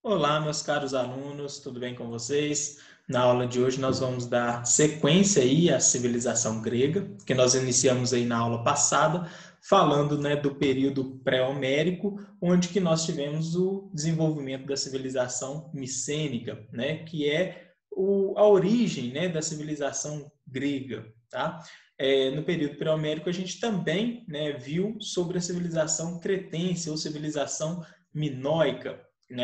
Olá, meus caros alunos, tudo bem com vocês? Na aula de hoje nós vamos dar sequência aí à civilização grega, que nós iniciamos aí na aula passada, falando, do período pré-homérico, onde que nós tivemos o desenvolvimento da civilização micênica, que é a origem, da civilização grega, tá? No período pré-homérico a gente também, viu sobre a civilização cretense ou civilização minoica,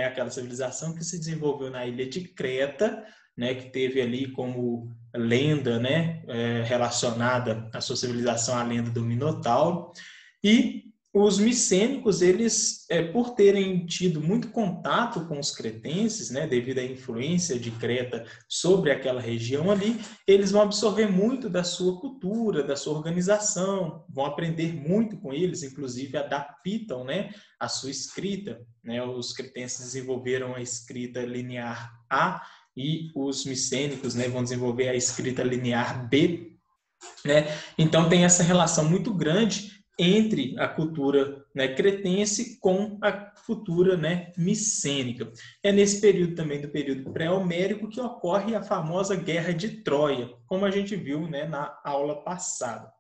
aquela civilização que se desenvolveu na ilha de Creta, que teve ali como lenda, relacionada à sua civilização a lenda do Minotauro. E os micênicos, eles, por terem tido muito contato com os cretenses, devido à influência de Creta sobre aquela região ali, eles vão absorver muito da sua cultura, da sua organização, vão aprender muito com eles, inclusive adaptam, a sua escrita. Os cretenses desenvolveram a escrita linear A e os micênicos, vão desenvolver a escrita linear B. Então tem essa relação muito grande entre a cultura cretense com a cultura micênica. É nesse período também, do período pré-homérico, que ocorre a famosa Guerra de Troia, como a gente viu na aula passada.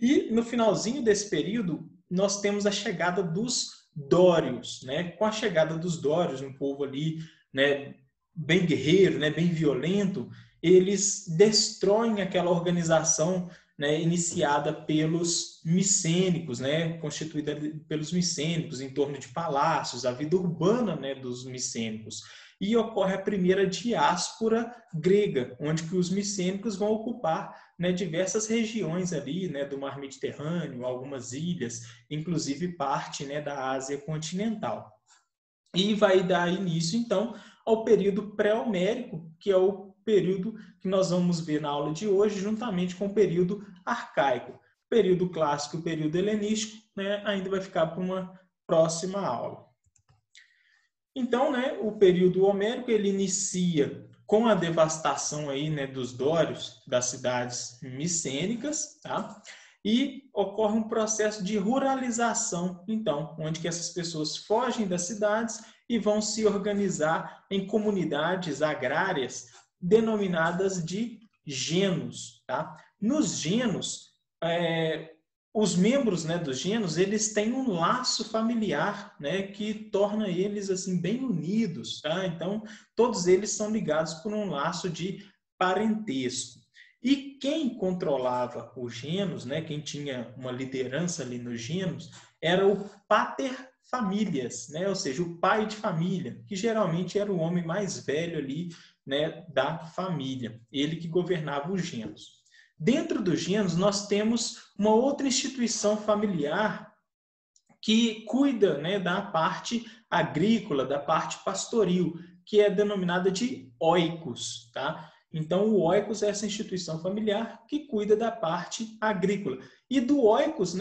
E no finalzinho desse período, nós temos a chegada dos dórios. Com a chegada dos dórios, um povo ali bem guerreiro, bem violento, eles destroem aquela organização iniciada pelos micênicos, constituída pelos micênicos em torno de palácios, a vida urbana dos micênicos. E ocorre a primeira diáspora grega, onde que os micênicos vão ocupar diversas regiões ali do mar Mediterrâneo, algumas ilhas, inclusive parte da Ásia continental. E vai dar início, então, ao período pré-homérico, que é o período que nós vamos ver na aula de hoje, juntamente com o período arcaico. O período clássico e o período helenístico ainda vai ficar para uma próxima aula. Então, o período homérico ele inicia com a devastação aí, dos dórios das cidades micênicas, tá? E ocorre um processo de ruralização, então, onde que essas pessoas fogem das cidades e vão se organizar em comunidades agrárias denominadas de genos. Tá? Nos genos, os membros dos genos, eles têm um laço familiar que torna eles assim, bem unidos. Tá? Então, todos eles são ligados por um laço de parentesco. E quem controlava os genos, quem tinha uma liderança ali nos genos, era o pater familias, ou seja, o pai de família, que geralmente era o homem mais velho ali da família, ele que governava os genos. Dentro dos genos, nós temos uma outra instituição familiar que cuida da parte agrícola, da parte pastoril, que é denominada de oikos, tá? Então, o oikos é essa instituição familiar que cuida da parte agrícola. E do oikos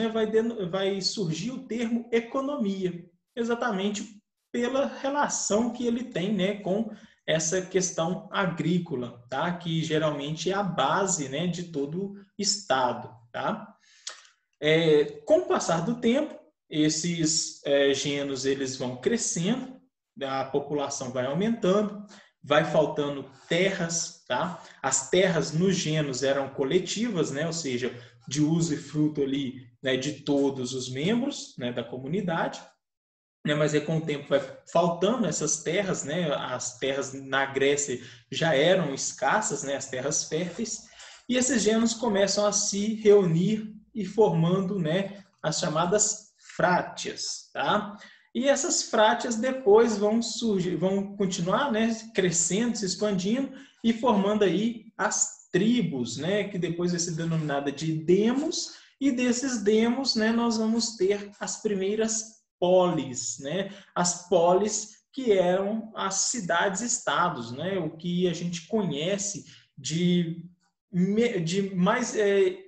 vai surgir o termo economia, exatamente pela relação que ele tem com essa questão agrícola, tá? Que geralmente é a base de todo Estado. Tá? Com o passar do tempo, esses genos eles vão crescendo, a população vai aumentando, vai faltando terras, tá? As terras nos genos eram coletivas, ou seja, de uso e fruto ali de todos os membros da comunidade, mas com o tempo vai faltando essas terras, as terras na Grécia já eram escassas, as terras férteis, e esses genos começam a se reunir e formando as chamadas frátias, tá? E essas frátias depois vão surgir, vão continuar crescendo, se expandindo e formando aí as tribos, que depois vai ser denominada de demos, e desses demos nós vamos ter as primeiras polis, as polis que eram as cidades-estados, o que a gente conhece de mais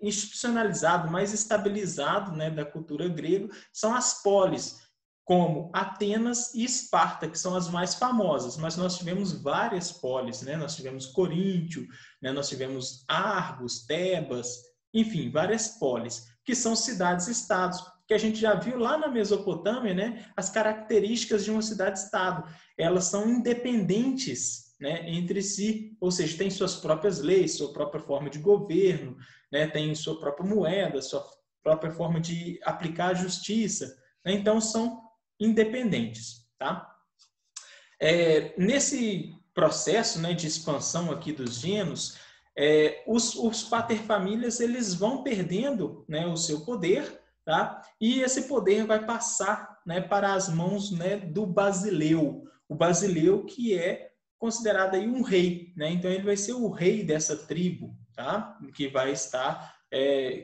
institucionalizado, mais estabilizado da cultura grega, são as polis, como Atenas e Esparta, que são as mais famosas, mas nós tivemos várias polis, nós tivemos Coríntio, nós tivemos Argos, Tebas, enfim, várias polis, que são cidades-estados, que a gente já viu lá na Mesopotâmia, né, as características de uma cidade-estado. Elas são independentes, né, entre si, ou seja, tem suas próprias leis, sua própria forma de governo, né, tem sua própria moeda, sua própria forma de aplicar a justiça, né, então são independentes, tá? Nesse processo, né, de expansão aqui dos genos, os paterfamílias eles vão perdendo, né, o seu poder, tá? E esse poder vai passar, né, para as mãos, né, do basileu. O basileu que é considerado aí um rei, né? Então ele vai ser o rei dessa tribo, tá? Que vai estar,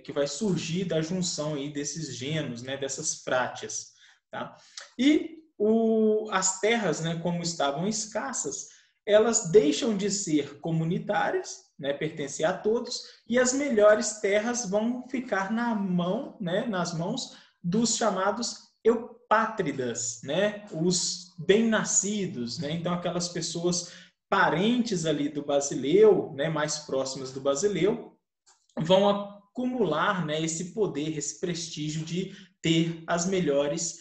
que vai surgir da junção aí desses genos, né, dessas frátias, tá? E as terras, né, como estavam escassas, elas deixam de ser comunitárias, né, pertencer a todos, e as melhores terras vão ficar nas mãos dos chamados eupátridas, né, os bem-nascidos, né, então aquelas pessoas parentes ali do basileu, né, mais próximas do basileu, vão acumular, né, esse poder, esse prestígio de ter as melhores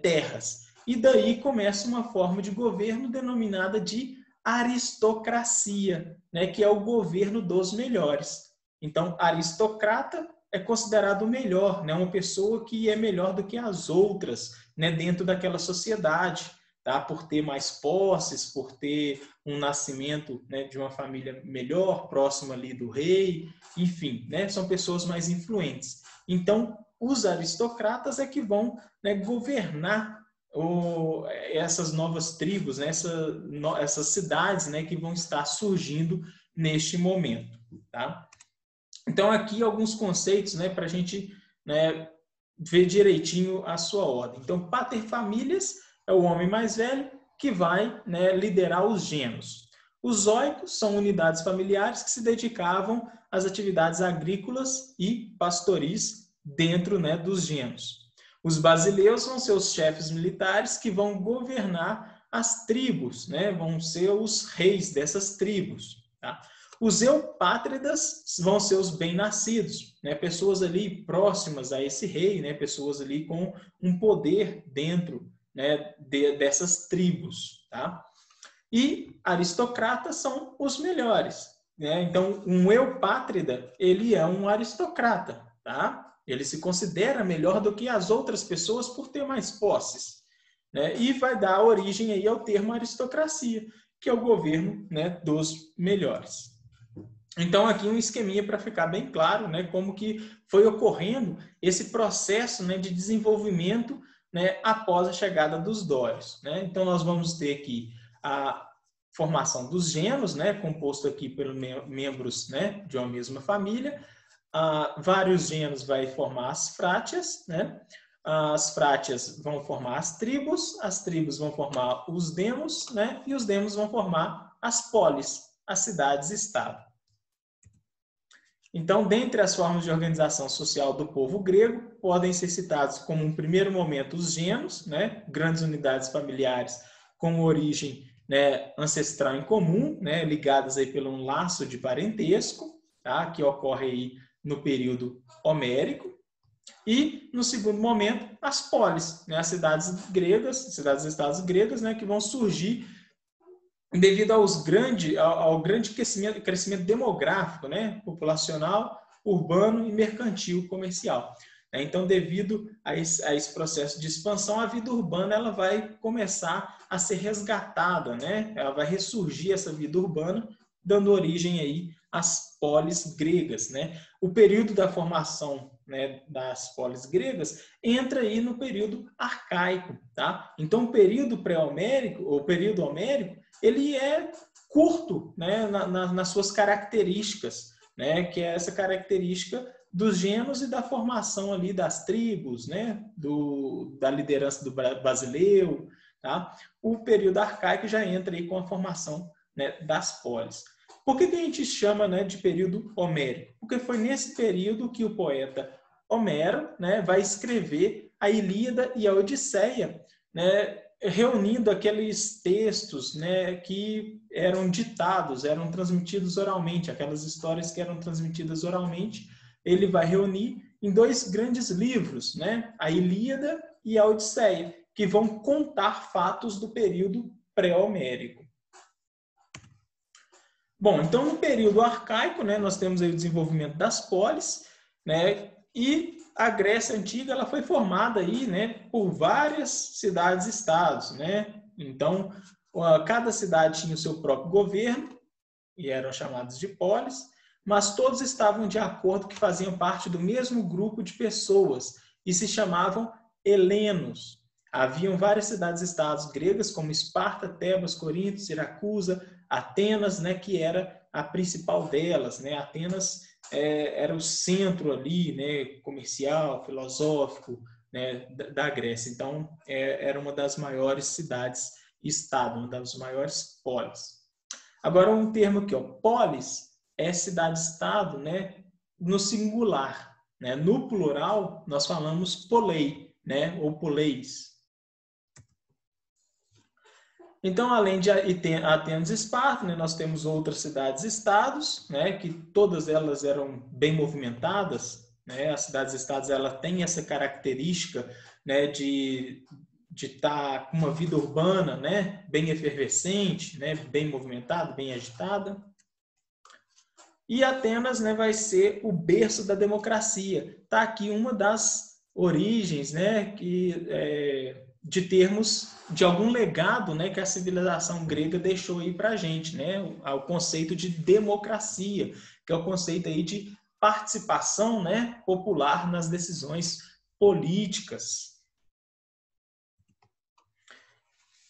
terras. E daí começa uma forma de governo denominada de aristocracia, né, que é o governo dos melhores. Então, aristocrata é considerado o melhor, né, uma pessoa que é melhor do que as outras, né, dentro daquela sociedade, tá? Por ter mais posses, por ter um nascimento, né, de uma família melhor, próxima ali do rei, enfim, né, são pessoas mais influentes. Então, os aristocratas é que vão, né, governar essas novas tribos, né, essas cidades, né, que vão estar surgindo neste momento, tá? Então, aqui alguns conceitos, né, para a gente, né, ver direitinho a sua ordem. Então, paterfamílias é o homem mais velho que vai, né, liderar os genos. Os zoicos são unidades familiares que se dedicavam às atividades agrícolas e pastoris dentro, né, dos genos. Os basileus vão ser os chefes militares que vão governar as tribos, né? Vão ser os reis dessas tribos, tá? Os eupátridas vão ser os bem-nascidos, né? Pessoas ali próximas a esse rei, né? Pessoas ali com um poder dentro, né, dessas tribos, tá? E aristocratas são os melhores, né? Então, um eupátrida, ele é um aristocrata, tá? Ele se considera melhor do que as outras pessoas por ter mais posses, né? E vai dar origem aí ao termo aristocracia, que é o governo, né, dos melhores. Então, aqui um esqueminha para ficar bem claro, né, como que foi ocorrendo esse processo, né, de desenvolvimento, né, após a chegada dos dórios, né? Então, nós vamos ter aqui a formação dos genos, né, composto aqui pelos membros, né, de uma mesma família. Vários genos vai formar as frátias, né? As frátias vão formar as tribos vão formar os demos, né? E os demos vão formar as polis, as cidades-estado. Então, dentre as formas de organização social do povo grego, podem ser citados como um primeiro momento os genos, né? Grandes unidades familiares com origem, né, ancestral em comum, né? Ligadas aí pelo um laço de parentesco, tá? Que ocorre aí no período homérico. E, no segundo momento, as polis, né? As cidades gregas, cidades-estados gregas, né? Que vão surgir devido ao grande crescimento demográfico, né, populacional, urbano e mercantil comercial. Então, devido a esse processo de expansão, a vida urbana ela vai começar a ser resgatada, né? Ela vai ressurgir essa vida urbana, dando origem aí às polis gregas, né? O período da formação, né, das polis gregas entra aí no período arcaico, tá? Então, o período pré-homérico, ou período homérico, ele é curto, né, nas suas características, né, que é essa característica dos genos e da formação ali das tribos, né, da liderança do basileu, tá? O período arcaico já entra aí com a formação, né, das polis. Por que a gente chama, né, de período homérico? Porque foi nesse período que o poeta Homero, né, vai escrever a Ilíada e a Odisseia, né, reunindo aqueles textos, né, que eram ditados, eram transmitidos oralmente, aquelas histórias que eram transmitidas oralmente, ele vai reunir em dois grandes livros, né? A Ilíada e a Odisseia, que vão contar fatos do período pré-homérico. Bom, então no período arcaico, né, nós temos aí o desenvolvimento das polis, né, e a Grécia Antiga ela foi formada aí, né, por várias cidades-estados, né? Então, cada cidade tinha o seu próprio governo, e eram chamados de polis, mas todos estavam de acordo que faziam parte do mesmo grupo de pessoas e se chamavam helenos. Haviam várias cidades-estados gregas, como Esparta, Tebas, Corinto, Siracusa, Atenas, né, que era a principal delas, né? Atenas era o centro ali, né, comercial, filosófico, né, da Grécia. Então, era uma das maiores cidades-estado, uma das maiores polis. Agora, um termo aqui, ó, polis é cidade-estado, né, no singular, né? No plural, nós falamos polei, né, ou poleis. Então, além de Atenas e Esparta, né, nós temos outras estados-estados, né, que todas elas eram bem movimentadas, né? As cidades-estados ela tem essa característica, né, de estar com uma vida urbana, né, bem efervescente, né, bem movimentada, bem agitada. E Atenas, né, vai ser o berço da democracia. Está aqui uma das origens, né, de termos de algum legado, né, que a civilização grega deixou aí para a gente, né, o conceito de democracia, que é o conceito aí de participação, né, popular nas decisões políticas.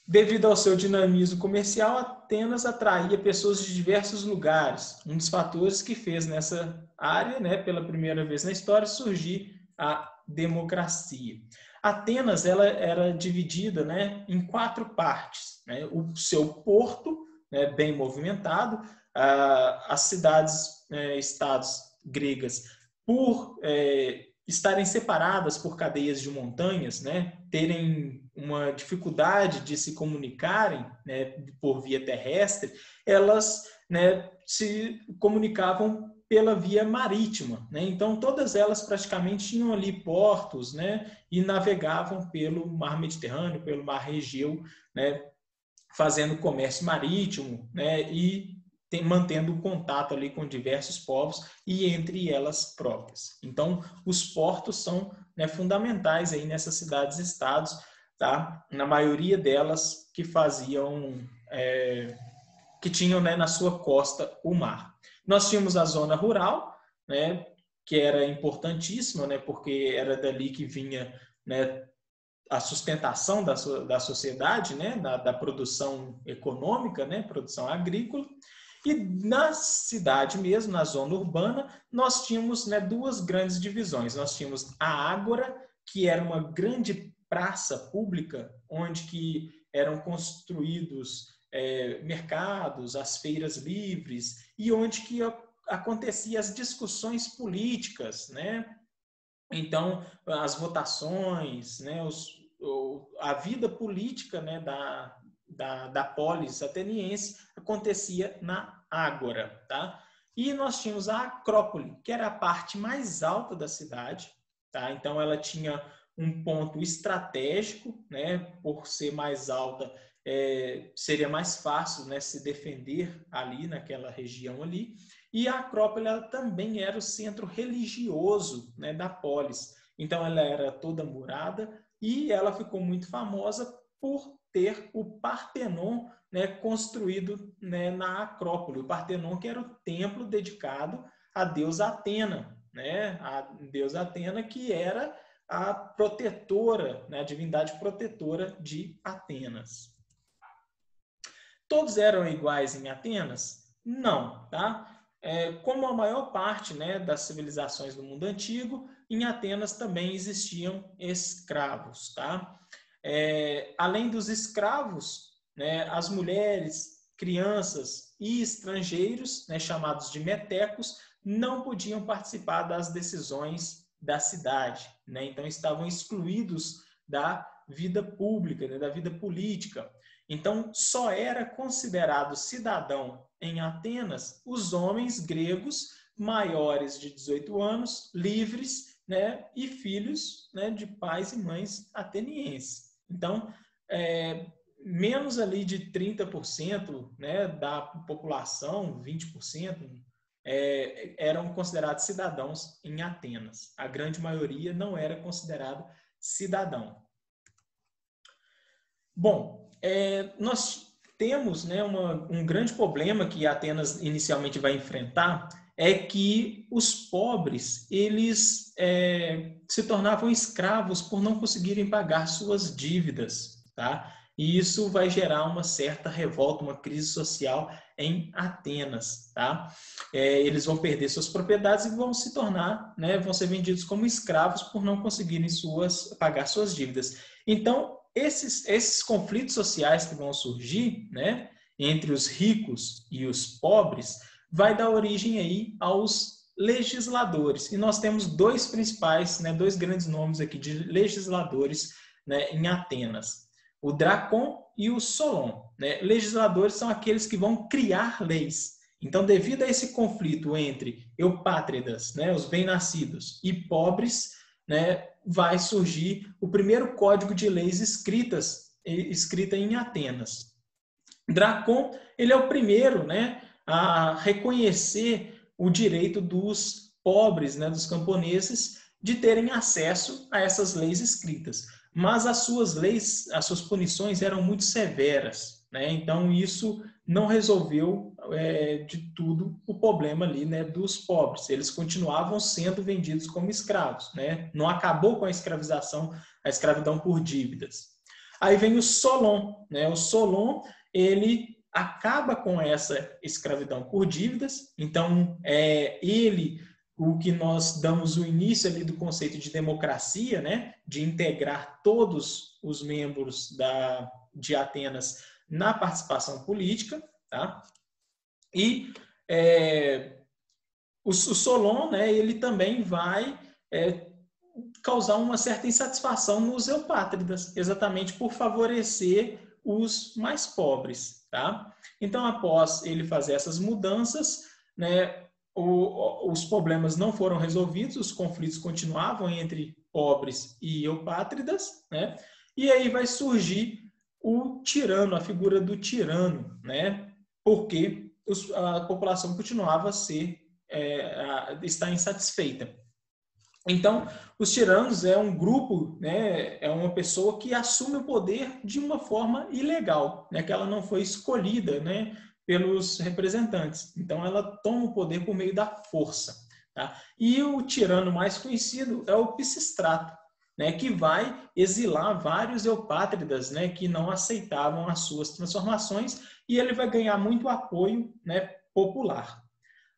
Devido ao seu dinamismo comercial, Atenas atraía pessoas de diversos lugares. Um dos fatores que fez nessa área, né, pela primeira vez na história, surgir a democracia. Atenas ela era dividida, né, em 4 partes. Né? O seu porto, né, bem movimentado, as cidades-estados gregas, por estarem separadas por cadeias de montanhas, né, terem uma dificuldade de se comunicarem, né, por via terrestre, elas, né, se comunicavam pela via marítima, né? Então todas elas praticamente tinham ali portos, né, e navegavam pelo Mar Mediterrâneo, pelo Mar Egeu, né, fazendo comércio marítimo, né, e mantendo contato ali com diversos povos e entre elas próprias. Então, os portos são, né, fundamentais aí nessas cidades-estados, tá? Na maioria delas que faziam, que tinham, né, na sua costa o mar. Nós tínhamos a zona rural, né, que era importantíssima, né, porque era dali que vinha, né, a sustentação da sociedade, né, da produção econômica, né, produção agrícola. E na cidade mesmo, na zona urbana, nós tínhamos, né, 2 grandes divisões. Nós tínhamos a Ágora, que era uma grande praça pública, onde que eram construídos mercados, as feiras livres, e onde que acontecia as discussões políticas, né? Então, as votações, né, a vida política, né, da polis ateniense acontecia na Ágora. Tá? E nós tínhamos a Acrópole, que era a parte mais alta da cidade. Tá? Então, ela tinha um ponto estratégico, né, por ser mais alta, seria mais fácil, né, se defender ali naquela região ali. E a Acrópole ela também era o centro religioso, né, da polis. Então ela era toda murada e ela ficou muito famosa por ter o Partenon, né, construído, né, na Acrópole. O Partenon que era o templo dedicado à deusa Atena, né, a deusa Atena que era a protetora, né, a divindade protetora de Atenas. Todos eram iguais em Atenas? Não, tá? Como a maior parte, né, das civilizações do mundo antigo, em Atenas também existiam escravos. Tá? Além dos escravos, né, as mulheres, crianças e estrangeiros, né, chamados de metecos, não podiam participar das decisões da cidade. Né? Então, estavam excluídos da vida pública, né, da vida política. Então, só era considerado cidadão em Atenas os homens gregos maiores de 18 anos, livres né, e filhos, né, de pais e mães atenienses. Então, menos ali de 30%, né, da população, 20%, eram considerados cidadãos em Atenas. A grande maioria não era considerado cidadão. Bom, nós temos, né, um grande problema que Atenas inicialmente vai enfrentar, é que os pobres eles se tornavam escravos por não conseguirem pagar suas dívidas, tá? E isso vai gerar uma certa revolta, uma crise social em Atenas, tá? Eles vão perder suas propriedades e vão se tornar, né, vão ser vendidos como escravos por não conseguirem pagar suas dívidas. Então, esses conflitos sociais que vão surgir, né, entre os ricos e os pobres, vai dar origem aí aos legisladores. E nós temos dois principais, né, dois grandes nomes aqui de legisladores, né, em Atenas: o Dracon e o Solon. Né? Legisladores são aqueles que vão criar leis. Então, devido a esse conflito entre eupátridas, né, os bem-nascidos, e pobres, né, vai surgir o primeiro código de leis escrita em Atenas. Dracon, ele é o primeiro, né, a reconhecer o direito dos pobres, né, dos camponeses, de terem acesso a essas leis escritas. Mas as suas leis, as suas punições eram muito severas, né? Então isso não resolveu de tudo o problema ali, né, dos pobres. Eles continuavam sendo vendidos como escravos, né? Não acabou com a escravidão por dívidas. Aí vem o Solon, né? O Solon, ele acaba com essa escravidão por dívidas. Então, o que nós damos o início ali do conceito de democracia, né, de integrar todos os membros de Atenas na participação política, tá? E o Solon, né, ele também vai causar uma certa insatisfação nos eupátridas, exatamente por favorecer os mais pobres, tá? Então, após ele fazer essas mudanças, né, os problemas não foram resolvidos, os conflitos continuavam entre pobres e eupátridas, né? E aí vai surgir o tirano, a figura do tirano, né? Porque a população continuava a estar insatisfeita. Então, os tiranos é um grupo, né, é uma pessoa que assume o poder de uma forma ilegal, né, que ela não foi escolhida, né, pelos representantes. Então, ela toma o poder por meio da força. Tá? E o tirano mais conhecido é o Pisístrato, né, que vai exilar vários eupátridas, né, que não aceitavam as suas transformações, e ele vai ganhar muito apoio, né, popular.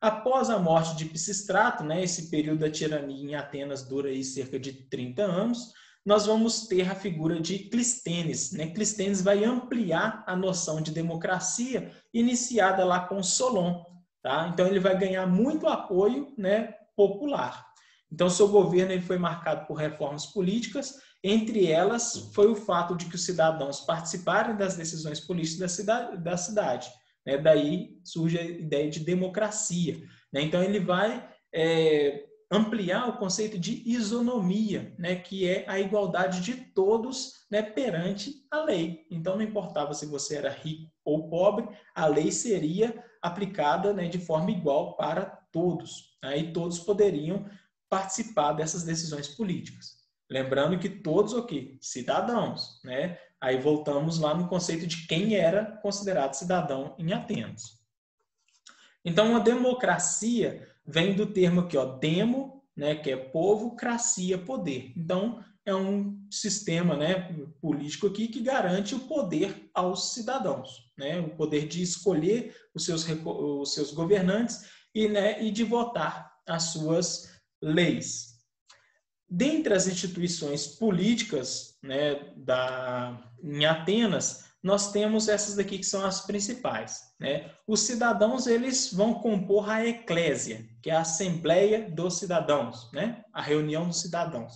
Após a morte de Pisístrato, né, esse período da tirania em Atenas dura aí cerca de 30 anos, nós vamos ter a figura de Clístenes. Né? Clístenes vai ampliar a noção de democracia iniciada lá com Solon. Tá? Então, ele vai ganhar muito apoio, né, popular. Então, seu governo ele foi marcado por reformas políticas, entre elas foi o fato de que os cidadãos participarem das decisões políticas da cidade. Né? Daí surge a ideia de democracia. Né? Então, ele vai ampliar o conceito de isonomia, né? Que é a igualdade de todos, né, perante a lei. Então, não importava se você era rico ou pobre, a lei seria aplicada, né, de forma igual para todos. Né? E todos poderiam participar dessas decisões políticas. Lembrando que todos, cidadãos, né? Aí voltamos lá no conceito de quem era considerado cidadão em Atenas. Então, a democracia vem do termo aqui, demo, né, que é povo, cracia, poder. Então, é um sistema, né, político aqui que garante o poder aos cidadãos, né, o poder de escolher os seus governantes e de votar as suas leis. Dentre as instituições políticas, né, em Atenas, nós temos essas daqui que são as principais. Né? Os cidadãos eles vão compor a eclésia, que é a Assembleia dos Cidadãos, né? A reunião dos cidadãos.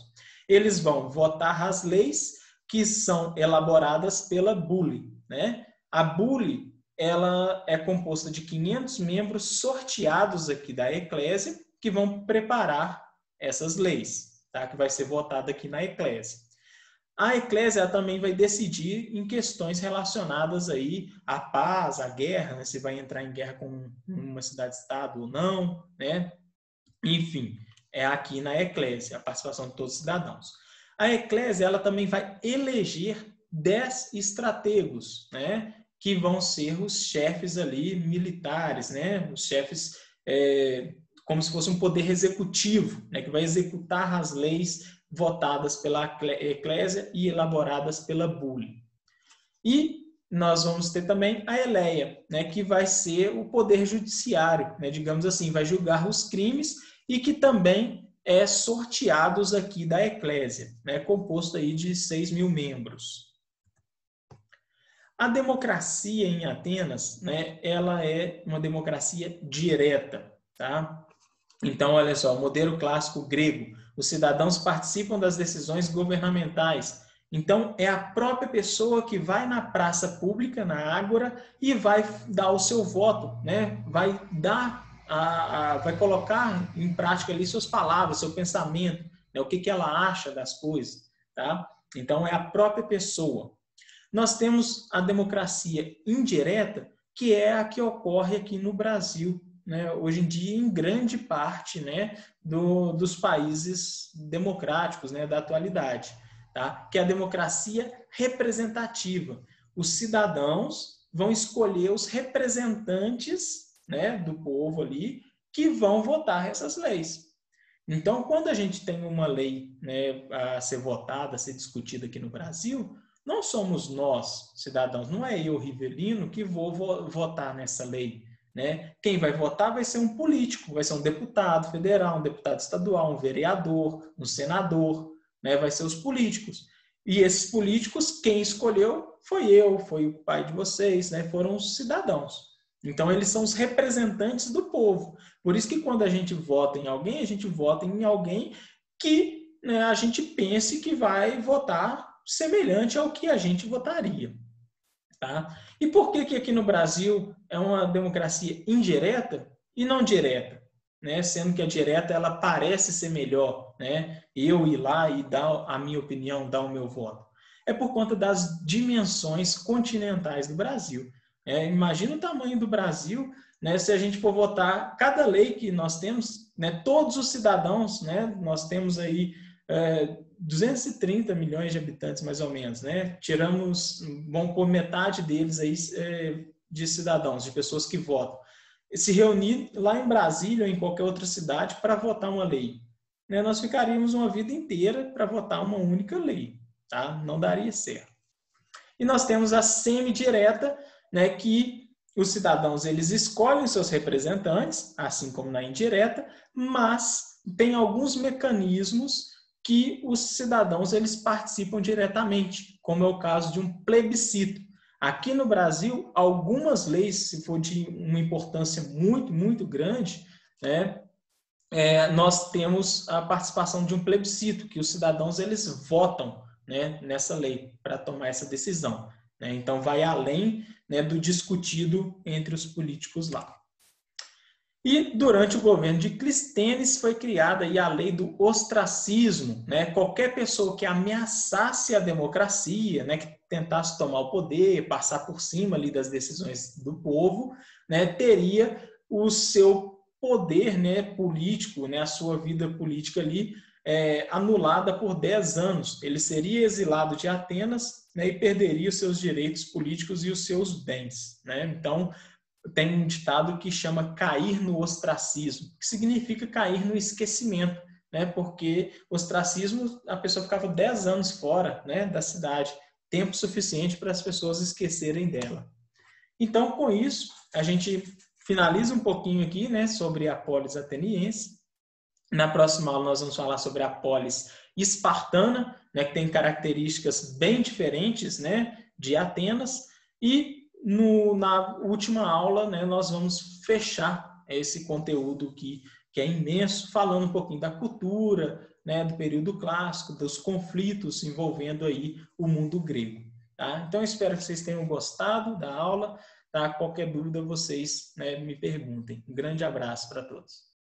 Eles vão votar as leis que são elaboradas pela bule. Né? A bule ela é composta de 500 membros sorteados aqui da eclésia que vão preparar essas leis. tá? Que vai ser votada aqui na Eclésia. A Eclésia também vai decidir em questões relacionadas aí à paz, à guerra, né? Se vai entrar em guerra com uma cidade-estado ou não, né? Enfim, é aqui na Eclésia, a participação de todos os cidadãos. A Eclésia, ela também vai eleger 10 estrategos, né? Que vão ser os chefes ali militares, né? Os chefes, como se fosse um poder executivo, né? Que vai executar as leis votadas pela Eclésia e elaboradas pela Bule. E nós vamos ter também a Eleia, né? Que vai ser o poder judiciário, né? Digamos assim, vai julgar os crimes e que também é sorteados aqui da Eclésia, né? Composto aí de 6.000 membros. A democracia em Atenas, né, ela é uma democracia direta, tá? Então, olha só, o modelo clássico grego, os cidadãos participam das decisões governamentais. Então, é a própria pessoa que vai na praça pública, na ágora, e vai dar o seu voto, né? Vai vai colocar em prática ali suas palavras, seu pensamento, né? O que ela acha das coisas, tá? Então, é a própria pessoa. Nós temos a democracia indireta, que é a que ocorre aqui no Brasil, né? Hoje em dia, em grande parte, né, dos países democráticos, né, da atualidade, tá? Que é a democracia representativa. Os cidadãos vão escolher os representantes, né, do povo ali, que vão votar essas leis. Então, quando a gente tem uma lei, né, a ser votada, a ser discutida aqui no Brasil, não somos nós, cidadãos, não é eu, Rivelino, que vou votar nessa lei, né? Quem vai votar vai ser um político, vai ser um deputado federal, um deputado estadual, um vereador, um senador, né? Vai ser os políticos. E esses políticos, quem escolheu foi eu, foi o pai de vocês, né? Foram os cidadãos. Então, eles são os representantes do povo. Por isso que quando a gente vota em alguém, a gente vota em alguém que, né, a gente pense que vai votar semelhante ao que a gente votaria. Tá? E por que aqui no Brasil é uma democracia indireta e não direta? Né? Sendo que a direta ela parece ser melhor, né? Eu ir lá e dar a minha opinião, dar o meu voto. É por conta das dimensões continentais do Brasil. Imagina o tamanho do Brasil, né? Se a gente for votar cada lei que nós temos, né? Todos os cidadãos, né? Nós temos aí 230 milhões de habitantes, mais ou menos, né? Vamos pôr metade deles aí de cidadãos, de pessoas que votam. Se reunir lá em Brasília ou em qualquer outra cidade para votar uma lei, né? Nós ficaríamos uma vida inteira para votar uma única lei, tá? Não daria certo. E nós temos a semidireta, né? Que os cidadãos eles escolhem seus representantes, assim como na indireta, mas tem alguns mecanismos que os cidadãos eles participam diretamente, como é o caso de um plebiscito. Aqui no Brasil, algumas leis, se for de uma importância muito, muito grande, né, nós temos a participação de um plebiscito, que os cidadãos eles votam, né, nessa lei para tomar essa decisão. Né? Então, vai além, né, do discutido entre os políticos lá. E durante o governo de Clístenes foi criada aí a lei do ostracismo, né? Qualquer pessoa que ameaçasse a democracia, né, que tentasse tomar o poder, passar por cima ali das decisões do povo, né, teria o seu poder, né, político, né, a sua vida política ali anulada por 10 anos. Ele seria exilado de Atenas, né, e perderia os seus direitos políticos e os seus bens, né? Então, tem um ditado que chama cair no ostracismo, que significa cair no esquecimento, né? Porque ostracismo, a pessoa ficava 10 anos fora, né, da cidade, tempo suficiente para as pessoas esquecerem dela. Então, com isso, a gente finaliza um pouquinho aqui, né, sobre a polis ateniense. Na próxima aula nós vamos falar sobre a polis espartana, né, que tem características bem diferentes, né, de Atenas, e na última aula, né, nós vamos fechar esse conteúdo que é imenso, falando um pouquinho da cultura, né, do período clássico, dos conflitos envolvendo aí o mundo grego. Tá? Então, espero que vocês tenham gostado da aula. Tá? Qualquer dúvida, vocês, né, me perguntem. Um grande abraço para todos.